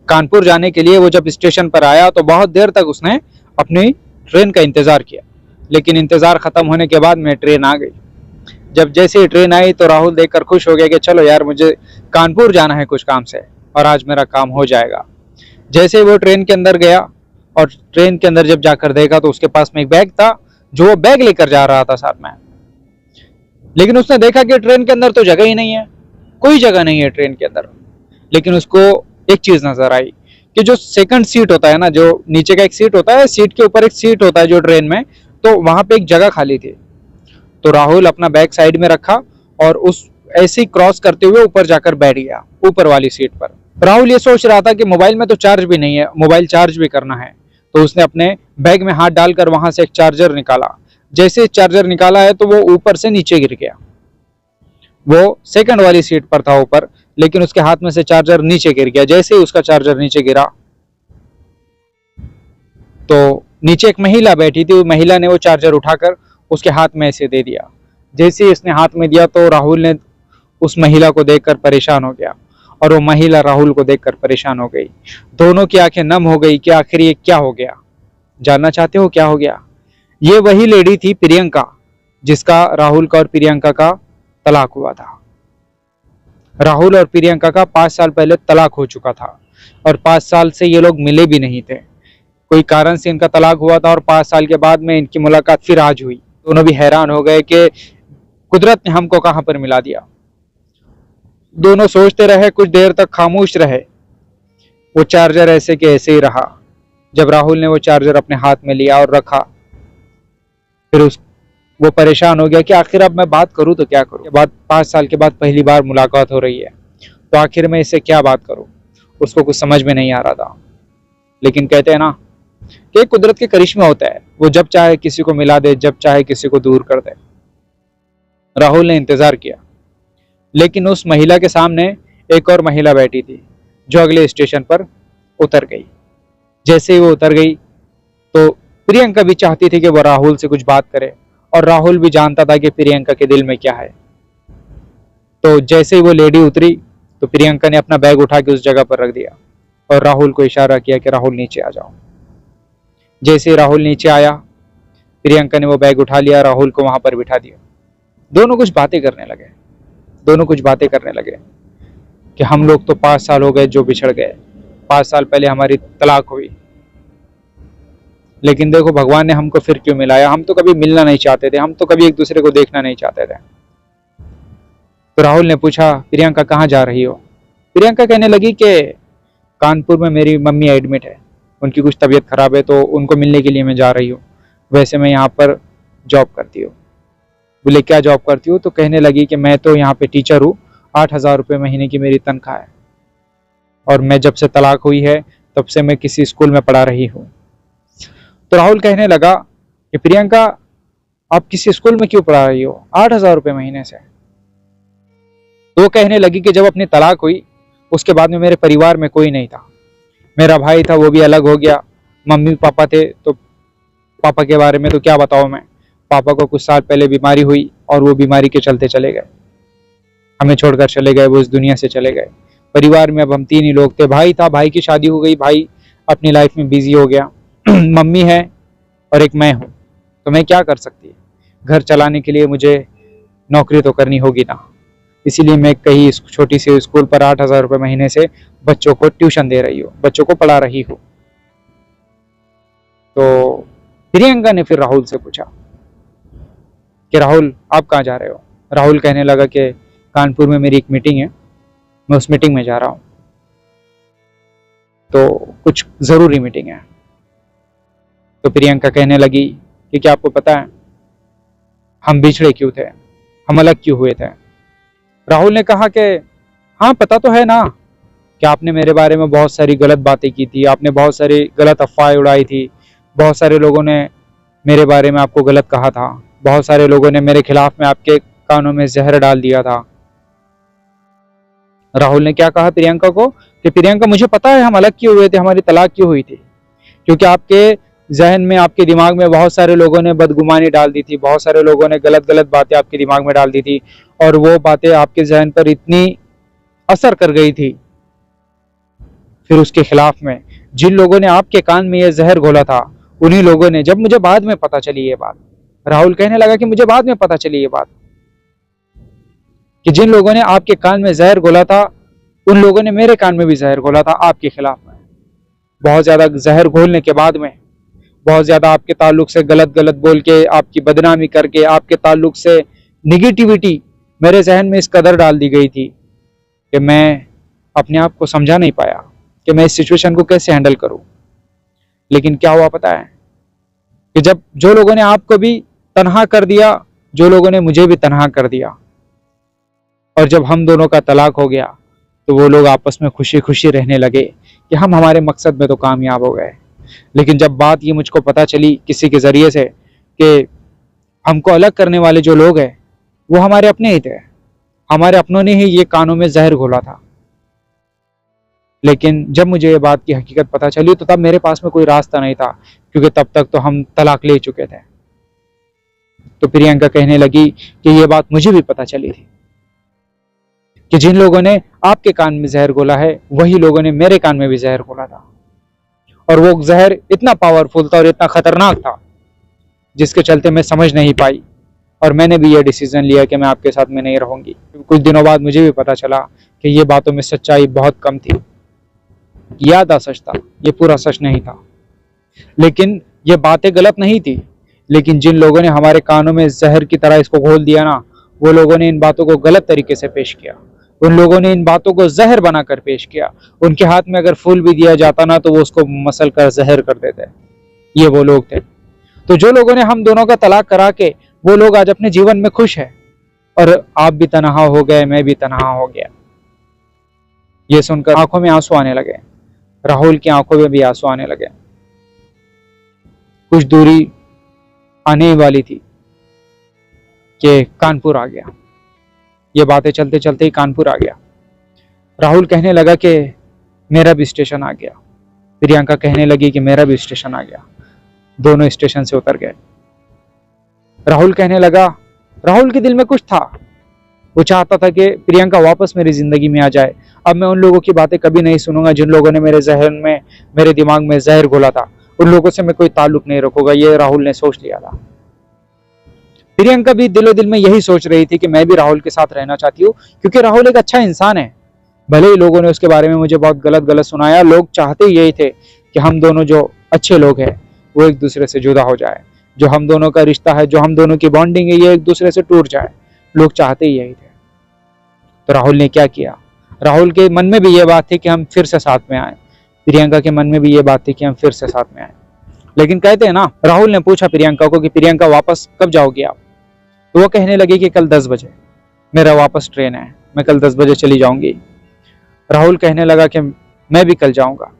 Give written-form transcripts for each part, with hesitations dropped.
कानपुर जाने के लिए वो जब स्टेशन पर आया तो बहुत देर तक उसने अपनी ट्रेन का इंतज़ार किया, लेकिन इंतज़ार ख़त्म होने के बाद में ट्रेन आ गई। जब जैसे ही ट्रेन आई तो राहुल देखकर खुश हो गया कि चलो यार, मुझे कानपुर जाना है कुछ काम से और आज मेरा काम हो जाएगा। जैसे ही वो ट्रेन के अंदर गया और ट्रेन के अंदर जब जाकर देखा तो उसके पास में एक बैग था, जो वो बैग लेकर जा रहा था साथ में। लेकिन उसने देखा कि ट्रेन के अंदर तो जगह ही नहीं है, कोई जगह नहीं है ट्रेन के अंदर। लेकिन उसको एक चीज नजर आई कि जो सेकंड सीट होता है ना, जो नीचे का एक सीट होता है, सीट के ऊपर एक सीट होता है जो ट्रेन में, तो वहां पे एक जगह खाली थी। तो राहुल अपना बैग साइड में रखा और उस ऐसे ही क्रॉस करते हुए ऊपर जाकर बैठ गया, ऊपर वाली सीट पर। राहुल ये सोच रहा था कि मोबाइल में तो चार्ज भी नहीं है, मोबाइल चार्ज भी करना है। तो उसने अपने बैग में हाथ डालकर वहां से एक चार्जर निकाला। जैसे चार्जर निकाला है तो वो ऊपर से नीचे गिर गया। वो सेकंड वाली सीट पर था ऊपर, लेकिन उसके हाथ में से चार्जर नीचे गिर गया। जैसे ही उसका चार्जर नीचे गिरा तो नीचे एक महिला बैठी थी, वो महिला ने वो चार्जर उठाकर उसके हाथ में ऐसे दे दिया। जैसे ही उसने हाथ में दिया तो राहुल ने उस महिला को देखकर परेशान हो गया और वो महिला राहुल को देखकर परेशान हो गई। दोनों की आंखें नम हो गई कि आखिर ये क्या हो गया। जानना चाहते हो क्या हो गया? ये वही लेडी थी प्रियंका, जिसका राहुल का और प्रियंका का तलाक हुआ था। राहुल और प्रियंका का 5 साल पहले तलाक हो चुका था और 5 साल से ये लोग मिले भी नहीं थे। कोई कारण से इनका तलाक हुआ था और 5 साल के बाद में इनकी मुलाकात फिर आज हुई। दोनों भी हैरान हो गए कि कुदरत ने हमको कहां पर मिला दिया। दोनों सोचते रहे, कुछ देर तक खामोश रहे। वो चार्जर ऐसे के ऐसे ही रहा। जब राहुल ने वो चार्जर अपने हाथ में लिया और रखा, फिर वो परेशान हो गया कि आखिर अब मैं बात करूं तो क्या करूं। बाद 5 साल के बाद पहली बार मुलाकात हो रही है, तो आखिर मैं इससे क्या बात करूं। उसको कुछ समझ में नहीं आ रहा था। लेकिन कहते हैं ना कि कुदरत के करिश्मा होता है, वो जब चाहे किसी को मिला दे, जब चाहे किसी को दूर कर दे। राहुल ने इंतजार किया, लेकिन उस महिला के सामने एक और महिला बैठी थी जो अगले स्टेशन पर उतर गई। जैसे ही वो उतर गई तो प्रियंका भी चाहती थी कि वो राहुल से कुछ बात करे, और राहुल भी जानता था कि प्रियंका के दिल में क्या है। तो जैसे ही वो लेडी उतरी तो प्रियंका ने अपना बैग उठा के उस जगह पर रख दिया और राहुल को इशारा किया कि राहुल नीचे आ जाओ। जैसे ही राहुल नीचे आया, प्रियंका ने वो बैग उठा लिया, राहुल को वहां पर बिठा दिया। दोनों कुछ बातें करने लगे कि हम लोग तो 5 साल हो गए जो बिछड़ गए, 5 साल पहले हमारी तलाक हुई, लेकिन देखो भगवान ने हमको फिर क्यों मिलाया। हम तो कभी मिलना नहीं चाहते थे, हम तो कभी एक दूसरे को देखना नहीं चाहते थे। तो राहुल ने पूछा, प्रियंका कहाँ जा रही हो? प्रियंका कहने लगी कि कानपुर में मेरी मम्मी एडमिट है, उनकी कुछ तबीयत खराब है, तो उनको मिलने के लिए मैं जा रही हूँ। वैसे मैं यहाँ पर जॉब करती हूँ। बोले क्या जॉब करती हूँ? तो कहने लगी कि मैं तो यहाँ पे टीचर हूँ, 8,000 रुपये महीने की मेरी तनख्वाह है, और मैं जब से तलाक हुई है तब से मैं किसी स्कूल में पढ़ा रही हूँ। तो राहुल कहने लगा कि प्रियंका, आप किसी स्कूल में क्यों पढ़ा रही हो 8,000 रुपये महीने से? तो वो कहने लगी कि जब अपनी तलाक हुई उसके बाद में मेरे परिवार में कोई नहीं था। मेरा भाई था, वो भी अलग हो गया। मम्मी पापा थे, तो पापा के बारे में तो क्या बताऊं मैं। पापा को कुछ साल पहले बीमारी हुई और वो बीमारी के चलते चले गए, हमें छोड़कर चले गए, वो इस दुनिया से चले गए। परिवार में अब हम 3 ही लोग थे। भाई था, भाई की शादी हो गई, भाई अपनी लाइफ में बिजी हो गया। मम्मी है और एक मैं हूँ, तो मैं क्या कर सकती है। घर चलाने के लिए मुझे नौकरी तो करनी होगी ना, इसीलिए मैं कहीं छोटी सी स्कूल पर 8,000 रुपये महीने से बच्चों को ट्यूशन दे रही हूँ, बच्चों को पढ़ा रही हूँ। तो प्रियंका ने फिर राहुल से पूछा कि राहुल आप कहाँ जा रहे हो? राहुल कहने लगा कि कानपुर में मेरी एक मीटिंग है, मैं उस मीटिंग में जा रहा हूँ, तो कुछ ज़रूरी मीटिंग है। तो प्रियंका कहने लगी कि क्या आपको पता है हम बिछड़े क्यों थे, हम अलग क्यों हुए थे? राहुल ने कहा कि हाँ पता तो है ना कि आपने मेरे बारे में बहुत सारी गलत बातें की थी, आपने बहुत सारी गलत अफवाहें उड़ाई थी, बहुत सारे लोगों ने मेरे बारे में आपको गलत कहा था, बहुत सारे लोगों ने मेरे खिलाफ में आपके कानों में जहर डाल दिया था। राहुल ने क्या कहा प्रियंका को कि प्रियंका मुझे पता है हम अलग क्यों हुए थे, हमारी तलाक क्यों हुई थी, क्योंकि आपके जहन में, आपके दिमाग में बहुत सारे लोगों ने बदगुमानी डाल दी थी, बहुत सारे लोगों ने गलत गलत बातें आपके दिमाग में डाल दी थी, और वो बातें आपके जहन पर इतनी असर कर गई थी फिर उसके खिलाफ में जिन लोगों ने आपके कान में ये जहर घोला था, उन्हीं लोगों ने, जब मुझे बाद में पता चली ये बात, राहुल कहने लगा कि मुझे बाद में पता चली ये बात कि जिन लोगों ने आपके कान में जहर घोला था, उन लोगों ने मेरे कान में भी जहर घोला था आपके खिलाफ में। बहुत ज्यादा जहर घोलने के बाद में, बहुत ज्यादा आपके ताल्लुक से गलत गलत बोल के, आपकी बदनामी करके, आपके ताल्लुक से निगेटिविटी मेरे जहन में इस कदर डाल दी गई थी कि मैं अपने आप को समझा नहीं पाया कि मैं इस सिचुएशन को कैसे हैंडल करूं। लेकिन क्या हुआ पता है कि जब जो लोगों ने आपको भी तन्हा कर दिया, जो लोगों ने मुझे भी तन्हा कर दिया, और जब हम दोनों का तलाक हो गया, तो वो लोग आपस में खुशी खुशी रहने लगे कि हम हमारे मकसद में तो कामयाब हो गए। लेकिन जब बात ये मुझको पता चली किसी के जरिए से कि हमको अलग करने वाले जो लोग हैं वो हमारे अपने ही थे, हमारे अपनों ने ही ये कानों में जहर घोला था। लेकिन जब मुझे ये बात की हकीकत पता चली तो तब मेरे पास में कोई रास्ता नहीं था, क्योंकि तब तक तो हम तलाक ले चुके थे। तो प्रियंका कहने लगी कि ये बात मुझे भी पता चली थी कि जिन लोगों ने आपके कान में जहर घोला है, वही लोगों ने मेरे कान में भी जहर घोला था। और वो जहर इतना पावरफुल था और इतना खतरनाक था जिसके चलते मैं समझ नहीं पाई, और मैंने भी ये डिसीजन लिया कि मैं आपके साथ में नहीं रहूंगी। कुछ दिनों बाद मुझे भी पता चला कि ये बातों में सच्चाई बहुत कम थी। ये आधा सच था, ये पूरा सच नहीं था। लेकिन ये बातें गलत नहीं थी, लेकिन जिन लोगों ने हमारे कानों में जहर की तरह इसको घोल दिया ना, वो लोगों ने इन बातों को गलत तरीके से पेश किया। उन लोगों ने इन बातों को जहर बनाकर पेश किया। उनके हाथ में अगर फूल भी दिया जाता ना, तो वो उसको मसल कर जहर कर देते। ये वो लोग थे। तो जो लोगों ने हम दोनों का तलाक करा के, वो लोग आज अपने जीवन में खुश है, और आप भी तनहा हो गए, मैं भी तनहा हो गया। ये सुनकर आंखों में आंसू आने लगे, राहुल की आंखों में भी आंसू आने लगे। कुछ दूरी आने वाली थी कि कानपुर आ गया। ये बातें चलते चलते ही कानपुर आ गया। राहुल कहने लगा कि मेरा भी स्टेशन आ गया। प्रियंका कहने लगी कि मेरा भी स्टेशन आ गया। दोनों स्टेशन से उतर गए। राहुल कहने लगा, राहुल के दिल में कुछ था, वो चाहता था कि प्रियंका वापस मेरी जिंदगी में आ जाए। अब मैं उन लोगों की बातें कभी नहीं सुनूंगा जिन लोगों ने मेरे जहन में, मेरे दिमाग में जहर घोला था। उन लोगों से मैं कोई ताल्लुक नहीं रखूंगा, ये राहुल ने सोच लिया था। प्रियंका भी दिलो दिल में यही सोच रही थी कि मैं भी राहुल के साथ रहना चाहती हूँ, क्योंकि राहुल एक अच्छा इंसान है। भले ही लोगों ने उसके बारे में मुझे बहुत गलत गलत सुनाया, लोग चाहते यही थे कि हम दोनों जो अच्छे लोग हैं वो एक दूसरे से जुदा हो जाए। जो हम दोनों का रिश्ता है, जो हम दोनों की बॉन्डिंग है, ये एक दूसरे से टूट जाए। लोग चाहते ही यही थे। तो राहुल ने क्या किया, राहुल के मन में भी ये बात थी कि हम फिर से साथ में आए। प्रियंका के मन में भी ये बात थी कि हम फिर से साथ में आए। लेकिन कहते हैं ना, राहुल ने पूछा प्रियंका को कि प्रियंका वापस कब जाओगी आप? तो वो कहने लगी कि कल 10 बजे मेरा वापस ट्रेन है, मैं कल 10 बजे चली जाऊंगी। राहुल कहने लगा कि मैं भी कल जाऊंगा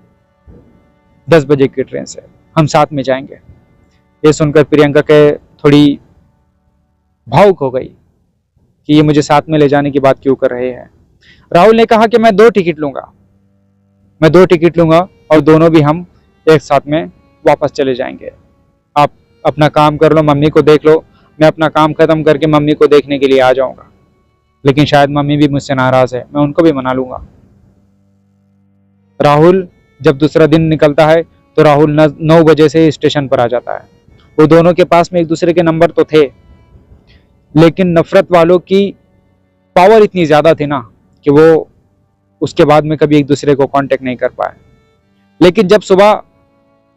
10 बजे की ट्रेन से, हम साथ में जाएंगे। ये सुनकर प्रियंका के थोड़ी भावुक हो गई कि ये मुझे साथ में ले जाने की बात क्यों कर रहे हैं। राहुल ने कहा कि मैं 2 टिकट लूंगा, मैं 2 टिकट लूंगा और दोनों भी हम एक साथ में वापस चले जाएंगे। आप अपना काम कर लो, मम्मी को देख लो, मैं अपना काम खत्म करके मम्मी को देखने के लिए आ जाऊंगा। लेकिन शायद मम्मी भी मुझसे नाराज है, मैं उनको भी मना लूंगा। राहुल जब दूसरा दिन निकलता है तो राहुल 9 बजे से स्टेशन पर आ जाता है। वो दोनों के पास में एक दूसरे के नंबर तो थे, लेकिन नफरत वालों की पावर इतनी ज्यादा थी ना कि वो उसके बाद में कभी एक दूसरे को कांटेक्ट नहीं कर पाए। लेकिन जब सुबह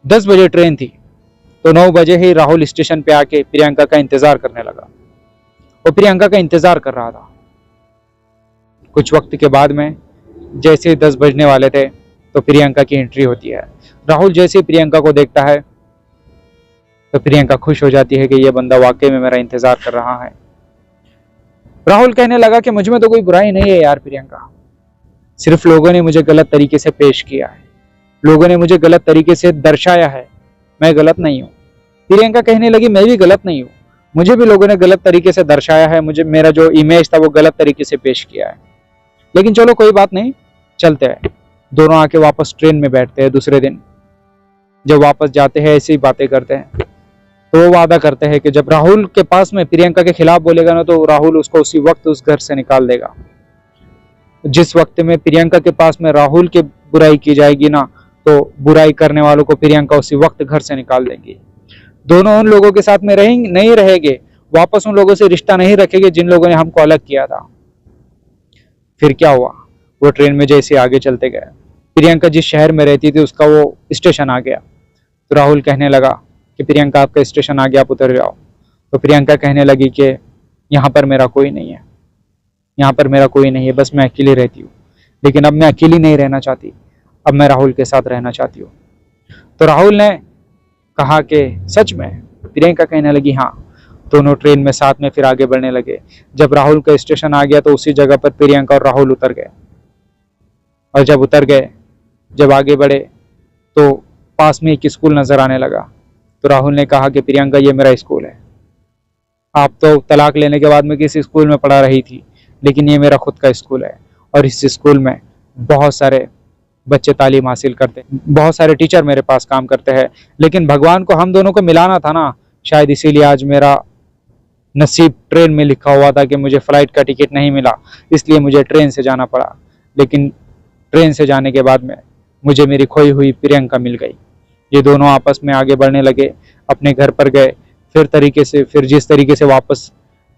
10 बजे ट्रेन थी तो 9 बजे ही राहुल स्टेशन पे आके प्रियंका का इंतजार करने लगा। वो प्रियंका का इंतजार कर रहा था। कुछ वक्त के बाद में जैसे 10 बजने वाले थे तो प्रियंका की एंट्री होती है। राहुल जैसे प्रियंका को देखता है तो प्रियंका खुश हो जाती है कि ये बंदा वाकई में मेरा इंतजार कर रहा है। राहुल कहने लगा कि मुझ में तो कोई बुराई नहीं है यार प्रियंका, सिर्फ लोगों ने मुझे गलत तरीके से पेश किया है, लोगों ने मुझे गलत तरीके से दर्शाया है, मैं गलत नहीं हूँ। प्रियंका कहने लगी मैं भी गलत नहीं हूँ, मुझे भी लोगों ने गलत तरीके से दर्शाया है, मुझे मेरा जो इमेज था वो गलत तरीके से पेश किया है। लेकिन चलो कोई बात नहीं, चलते हैं। दोनों आके वापस ट्रेन में बैठते हैं। दूसरे दिन जब वापस जाते हैं ऐसी बातें करते हैं, तो वो वादा करते हैं कि जब राहुल के पास में प्रियंका के खिलाफ बोलेगा ना तो राहुल उसको उसी वक्त उस घर से निकाल देगा। जिस वक्त में प्रियंका के पास में राहुल की बुराई की जाएगी ना, तो बुराई करने वालों को प्रियंका उसी वक्त घर से निकाल देंगी। दोनों उन लोगों के साथ में रहेंगे नहीं रहेंगे, वापस उन लोगों से रिश्ता नहीं रखेंगे जिन लोगों ने हमको अलग किया था। फिर क्या हुआ, वो ट्रेन में जैसे आगे चलते गए, प्रियंका जिस शहर में रहती थी उसका वो स्टेशन आ गया। तो राहुल कहने लगा कि प्रियंका आपका स्टेशन आ गया, आप उतर जाओ। तो प्रियंका कहने लगी कि यहाँ पर मेरा कोई नहीं है, यहाँ पर मेरा कोई नहीं है, बस मैं अकेली रहती हूँ। लेकिन अब मैं अकेली नहीं रहना चाहती, अब मैं राहुल के साथ रहना चाहती हूँ। तो राहुल ने कहा कि सच में? प्रियंका कहने लगी हाँ। दोनों ट्रेन में साथ में फिर आगे बढ़ने लगे। जब राहुल का स्टेशन आ गया तो उसी जगह पर प्रियंका और राहुल उतर गए। और जब उतर गए, जब आगे बढ़े तो पास में एक स्कूल नजर आने लगा। तो राहुल ने कहा कि प्रियंका ये मेरा स्कूल है, आप तो तलाक लेने के बाद में किसी स्कूल में पढ़ा रही थी, लेकिन ये मेरा खुद का स्कूल है। और इस स्कूल में बहुत सारे बच्चे तालीम हासिल करते हैं, बहुत सारे टीचर मेरे पास काम करते हैं, लेकिन भगवान को हम दोनों को मिलाना था ना, शायद इसीलिए आज मेरा नसीब ट्रेन में लिखा हुआ था कि मुझे फ्लाइट का टिकट नहीं मिला, इसलिए मुझे ट्रेन से जाना पड़ा। लेकिन ट्रेन से जाने के बाद में मुझे मेरी खोई हुई प्रियंका मिल गई। ये दोनों आपस में आगे बढ़ने लगे, अपने घर पर गए। फिर जिस तरीके से वापस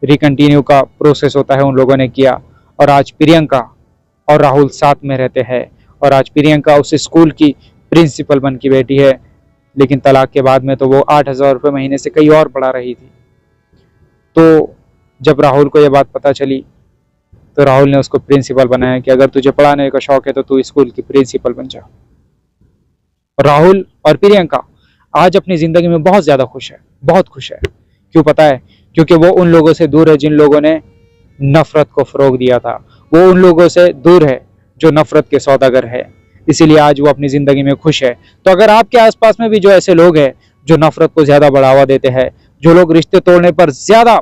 रिकंटिन्यू का प्रोसेस होता है उन लोगों ने किया। और आज प्रियंका और राहुल साथ में रहते हैं। और आज प्रियंका उस स्कूल की प्रिंसिपल बन की बेटी है। लेकिन तलाक के बाद में तो वो 8,000 रुपये महीने से कहीं और पढ़ा रही थी। तो जब राहुल को ये बात पता चली तो राहुल ने उसको प्रिंसिपल बनाया कि अगर तुझे पढ़ाने का शौक है तो तू स्कूल की प्रिंसिपल बन जा। राहुल और प्रियंका आज अपनी जिंदगी में बहुत ज्यादा खुश है, बहुत खुश है। क्यों पता है? क्योंकि वो उन लोगों से दूर है जिन लोगों ने नफरत को फरोग दिया था। वो उन लोगों से दूर है जो नफरत के सौदागर है। इसीलिए आज वो अपनी जिंदगी में खुश है। तो अगर आपके आसपास में भी जो ऐसे लोग हैं जो नफरत को ज्यादा बढ़ावा देते हैं, जो लोग रिश्ते तोड़ने पर ज्यादा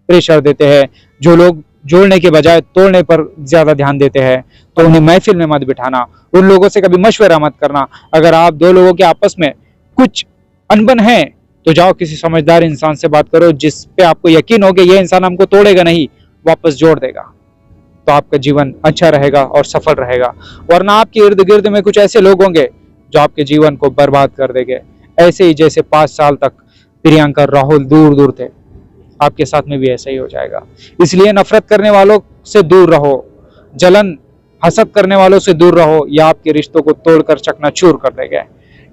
प्रेशर देते हैं, जो लोग जोड़ने के बजाय तोड़ने पर ज्यादा ध्यान देते हैं, तो उन्हें महफिल में मत बिठाना, उन लोगों से कभी मशवरा मत करना। अगर आप दो लोगों के आपस में कुछ अनबन है तो जाओ किसी समझदार इंसान से बात करो, जिस पे आपको यकीन हो कि ये इंसान हमको तोड़ेगा नहीं, वापस जोड़ देगा। तो आपका जीवन अच्छा रहेगा और सफल रहेगा। वरना आपके इर्द गिर्द में कुछ ऐसे लोग होंगे जो आपके जीवन को बर्बाद कर देंगे। ऐसे ही जैसे 5 साल तक प्रियंका और राहुल दूर दूर थे, आपके साथ में भी ऐसा ही हो जाएगा। इसलिए नफरत करने वालों से दूर रहो, जलन हसद करने वालों से दूर रहो, या आपके रिश्तों को तोड़कर चकनाचूर कर देंगे।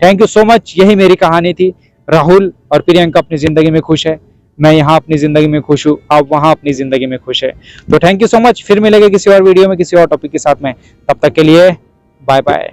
Thank you so much. यही मेरी कहानी थी। राहुल और प्रियंका अपनी जिंदगी में खुश है, मैं यहाँ अपनी जिंदगी में खुश हूँ, आप वहां अपनी जिंदगी में खुश है। तो थैंक यू सो मच। फिर मिलेंगे किसी और वीडियो में किसी और टॉपिक के साथ में। तब तक के लिए बाय बाय।